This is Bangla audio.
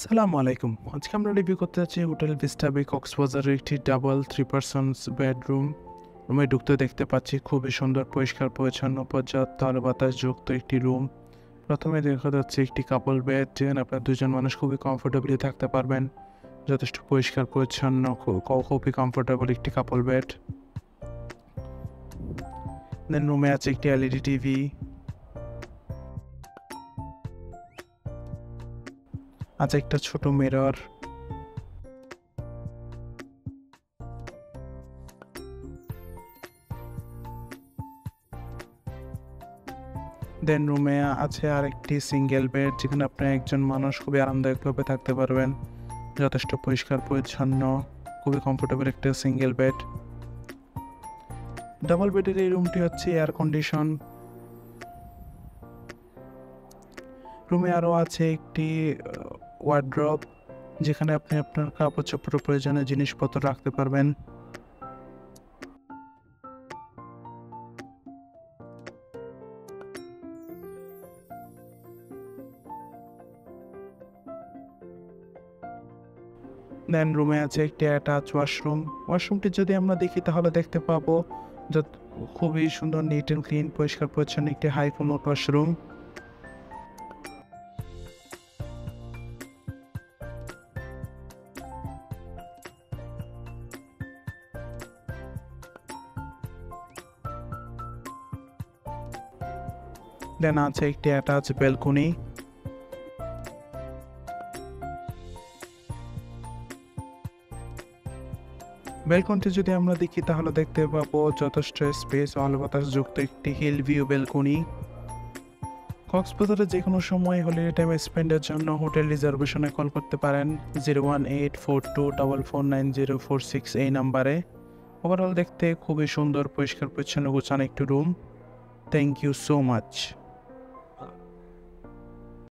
সালামু আলাইকুম। আজকে আমরা রিভিউ করতে যাচ্ছি হোটেল ভিস্টা বে কক্সবাজারের একটি ডাবল 3 পারসনস বেডরুম। রুমে ঢুকতে দেখতে পাচ্ছি খুবই সুন্দর পরিষ্কার পরিচ্ছন্ন পর্যাপ্ত আলো বাতাস যুক্ত একটি রুম। প্রথমে দেখা যাচ্ছে একটি কাপল বেড, যেখানে আপনার দুজন মানুষ খুবই কমফোর্টেবলি থাকতে পারবেন। যথেষ্ট পরিষ্কার পরিচ্ছন্ন, খুবই কমফোর্টেবল একটি কাপল বেড। দেন রুমে আছে একটি এলইডি টিভি, আছে একটা ছোট মিরর, দেন রুমে আছে আরেকটি সিঙ্গেল বেড, যেখানে আপনি একজন মানুষ খুবই আরামদায়কভাবে থাকতে পারবেন। যথেষ্ট পরিষ্কার পরিচ্ছন্ন, খুবই কমফোর্টেবল একটা সিঙ্গেল বেড। ডাবল বেডের এই রুমটি হচ্ছে এয়ার কন্ডিশন। রুমে আরও আছে একটি ওয়ার্ড্রপ, যেখানে আপনি আপনার কাপড় চোপড় প্রয়োজনীয় জিনিসপত্র রাখতে পারবেন। দেন রুমে আছে একটি অ্যাটাচ ওয়াশরুম। ওয়াশরুমটি যদি আমরা দেখি তাহলে দেখতে পাবো যত খুবই সুন্দর, নিট অ্যান্ড ক্লিন, পরিষ্কার পরিচ্ছন্ন একটি হাই কমোড ওয়াশরুম। দেন আছে একটি অ্যাটাচ ব্যালকনি। ব্যালকনিতে যদি আমরা দেখি তাহলে দেখতে পাবো যথেষ্ট স্পেস, আলো বাতাস যুক্ত একটি হিল ভিউ ব্যালকনি। কক্সবাজারে যে কোনো সময় হলিডে টাইম স্পেন্ডের জন্য হোটেল রিজার্ভেশনে কল করতে পারেন 01842449046 এই নাম্বারে। ওভারঅল দেখতে খুবই সুন্দর, পরিষ্কার পরিচ্ছন্ন গোছানো একটি রুম। Thank you so much.